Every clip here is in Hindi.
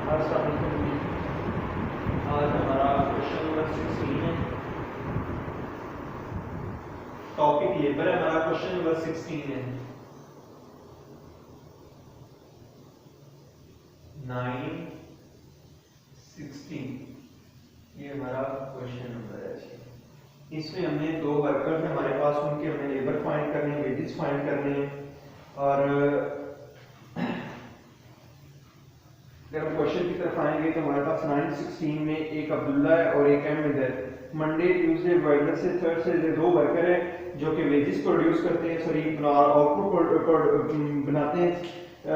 अस्सलाम वालेकुम। आज हमारा क्वेश्चन नंबर 16 है। टॉपिक लेबर है हमारा, क्वेश्चन नंबर 16 है। 9, 16 ये हमारा क्वेश्चन नंबर है। इसमें हमने दो वर्कर्स हैं हमारे पास, उनके हमने लेबर फाइंड करने हैं, वेजेस फाइंड करने हैं। और अगर हम क्वेश्चन की तरफ आएंगे तो हमारे पास 9, 16 में एक अब्दुल्ला है और एक अहमद है। मंडे, ट्यूसडे, वेडनेसडे, थर्सडे दो वर्कर है जो कि वेजेस प्रोड्यूस करते हैं, सॉरी आउटपुट बनाते हैं,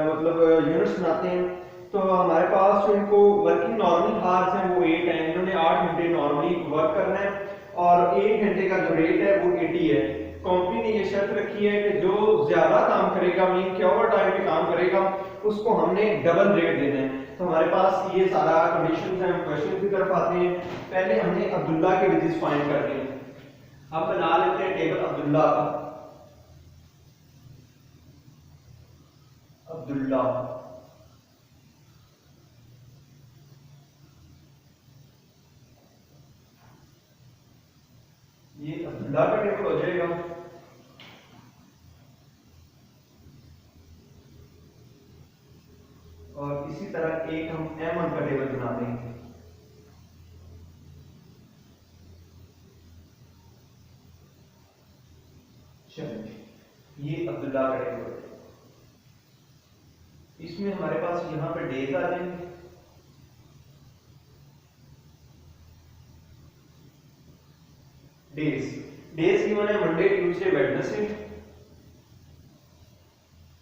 मतलब यूनिट्स बनाते हैं। तो हमारे पास जो इनको वर्किंग नॉर्मल हार्स हैं वो 8 हैं। इन्होंने 8 घंटे नॉर्मली वर्क करना है और 1 घंटे का जो रेट है वो 80 है। कंपनी ने ये शर्त रखी है कि जो ज्यादा काम करेगा, मीन कि ओवर टाइम पे काम करेगा, उसको हमने डबल रेट देना है। तो हमारे पास ये सारा कंडीशंस हैं। हम क्वेश्चन की तरफ आते हैं। पहले हमने अब्दुल्ला के वेजेस फाइंड करने हैं। अब बना लेते हैं टेबल अब्दुल्ला का। अब्दुल्ला ये अब्दुल्ला का टेबल हो जाएगा। और इसी तरह एक हम अहमद का टेबल बना देंगे। चलिए ये अब्दुल्ला का टेबल, इसमें हमारे पास यहां पे डेज आ जाएंगे। डेज की मैंने Monday, Tuesday, Wednesday.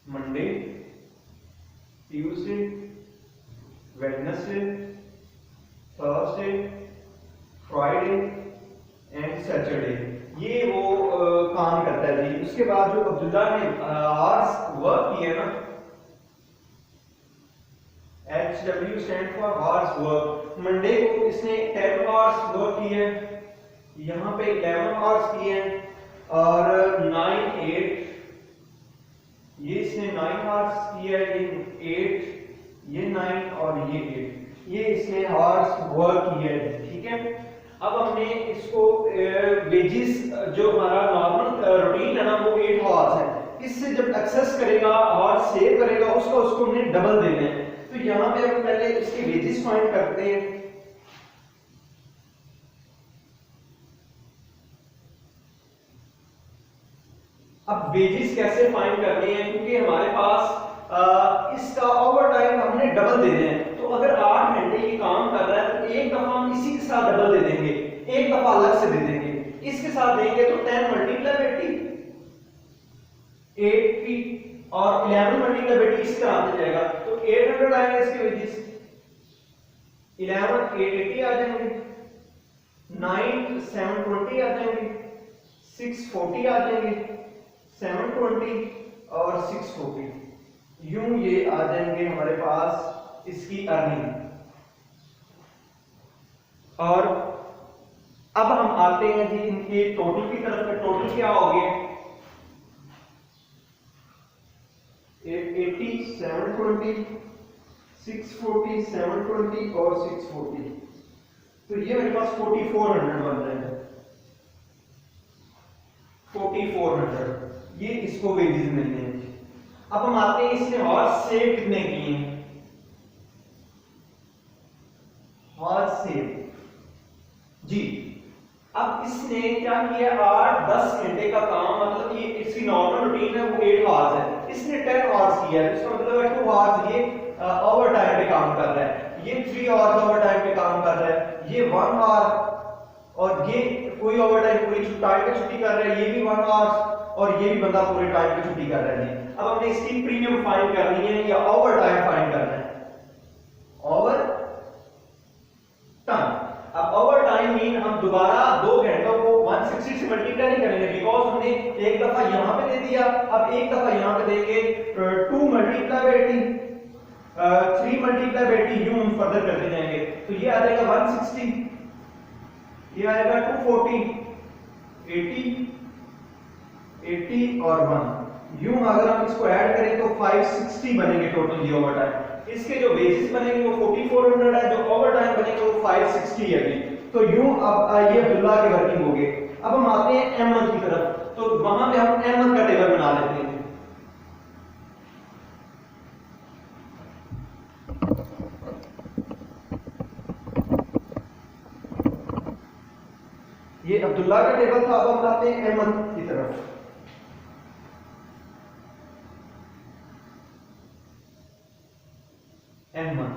Monday, Tuesday, Wednesday, Thursday, Friday and Saturday. ये वो काम करता है जी। उसके बाद जो अब्दुल्ला ने आवर्स वर्क किए ना, HW stand for hours work. Monday को इसने 10 आवर्स वर्क किए, यहाँ पे 11 आवर्स किए हैं और 9, 8 ये इसने 9 आवर्स किया है, ये 8 ये 9 और ये 8 ये इसने आवर्स वर्क किया है। ठीक है, अब हमने इसको वेजेस जो हमारा नॉर्मल रूटीन है ना वो 8 आवर्स है। इससे जब एक्सेस करेगा और सेव करेगा उसको हमने डबल देना है। तो यहाँ पे हम पहले इसके वेजेस फाइंड करते हैं। अब वेजेस कैसे फाइंड करने हैं, क्योंकि हमारे पास इसका ओवर टाइम हमने डबल देना है। तो अगर 8 घंटे ये काम कर रहा है तो एक दफा हम इसी के साथ डबल दे देंगे, एक दफा अलग से दे देंगे। इसके साथ देंगे तो 10 मल्टीप्लाई 80 और 11 मल्टीप्लाई 80 इस तरह से जाएगा। तो 800 आएगा इसके वेजेस, 11 880 आ जाएंगे, 9 720 आ जाएंगे, 640 आ जाएंगे, 720 और 640 यूं ये आ जाएंगे हमारे पास इसकी अर्निंग। और अब हम आते हैं जी इनके टोटल की तरफ। टोटल क्या हो गया, 80 720 640 720 और 640, तो ये मेरे पास 4400 बन रहे हैं। 4400 ये इसको वेजेस मिलते हैं। अब हम आते हैं इसने हॉर्स सेव कितने किए हैं। हॉर्स सेव जी, अब इसने क्या किया, 8-10 घंटे का काम, मतलब ये इसकी नॉर्मल रूटीन है वो 8 आवर्स है, इसने 10 आवर्स किया है। इसका मतलब है 2 आवर्स ये ओवर टाइम पे काम कर रहा है, ये 3 आवर्स ओवर टाइम पे काम कर रहा है, ये 1 आवर और ये कोई ओवर टाइम पूरी टाइम पे छुट्टी कर रहा है, ये भी 1 आवर्स और ये भी बंदा पूरे टाइम पे छुट्टी कर रहा है। अब हमने इसकी प्रीमियम फाइंड करनी है या ओवर टाइम फाइंड करना है। ओवर टाइम, अब ओवर टाइम मीन हम दोबारा 2 घंटों को 160 से मल्टीप्लाई नहीं करेंगे, बिकॉज हमने एक दफा यहां पे दे दिया, अब एक दफा यहां पे देंगे। 2 मल्टीप्लाई 80, 3 मल्टीप्लाई 80 यूं हम फर्दर करते जाएंगे। तो ये आ जाएगा 160, ये आएगा 240, 80 और 1 यूं अगर हम इसको ऐड करें तो 560 बनेंगे टोटल ये ओवर टाइम। इसके जो वेजेस बनेंगे वो 4400 है, जो ओवर टाइम बनेंगे वो 560 है अभी। तो यूं अब ये अब्दुल्ला की वर्किंग हो गई। अब हम आते हैं अहमद की तरफ, तो वहां पे हम अहमद का टेबल बना लेते हैं। ये अब्दुल्ला का टेबल था, अब हम आते हैं अहमद की तरफ। अहमद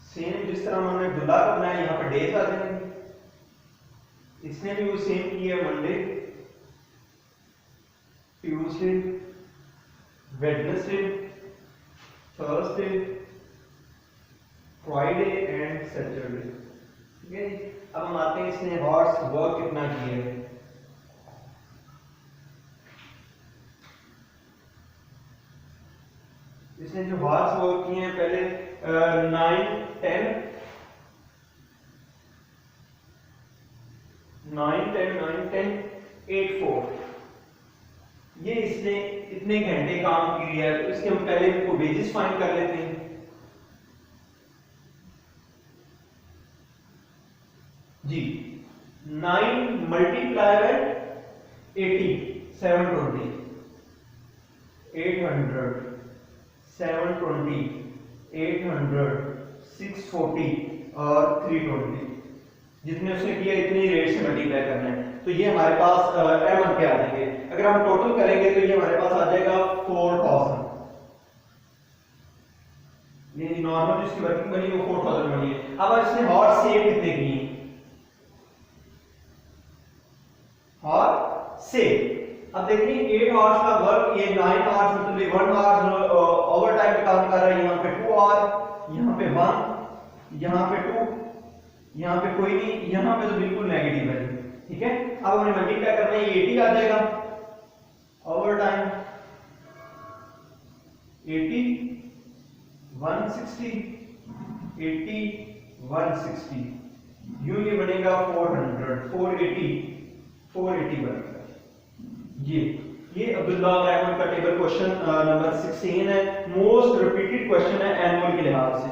सेम जिस तरह हमने अब्दुल्ला का बनाया, यहाँ पे डेज आ जाएंगे। इसने भी वो सेम किया, Monday, Tuesday, Wednesday, Thursday, Friday and Saturday. ठीक है, अब हम आते हैं इसने हॉर्स वर्क कितना किया है। इसने जो हॉर्स वर्क किए हैं पहले 9 10 8 4, ये इसने इतने घंटे काम किया है। तो इसके हम पहले इनको वेजेस फाइंड कर लेते हैं। जी 9 मल्टीप्लाई बाय 80 720 800 720 800 640 और 320, जितने उसने किया इतनी रेट से मल्टीप्लाई करना है। तो ये हमारे पास एम पे आ जाएंगे। अगर हम टोटल करेंगे तो ये हमारे पास आ जाएगा 4000। ये नॉर्मल जिसकी वर्किंग बनी वो 4000 बनी है। अब इसने हॉर्स सेव कितने की और से, अब देखिए 8 आवर्स का वर्क, ये 9 आवर्स मतलब 1 आवर्स ओवर टाइम पे काम कर रहा है। यहाँ पे 2 आवर, यहाँ पे 1, यहाँ पे 2, यहाँ पे कोई नहीं, यहाँ पे तो बिल्कुल नेगेटिव है। ठीक है, अब हमें मल्टीप्लाई करना है, ये 80 आ जाएगा ओवर टाइम 80 160 80 160, यूं ये बनेगा 400 480 बनेगा। ये अब्दुल्ला अहमद का टेबल क्वेश्चन नंबर 16 है। मोस्ट रिपीटेड क्वेश्चन है एनुअल के लिहाज से।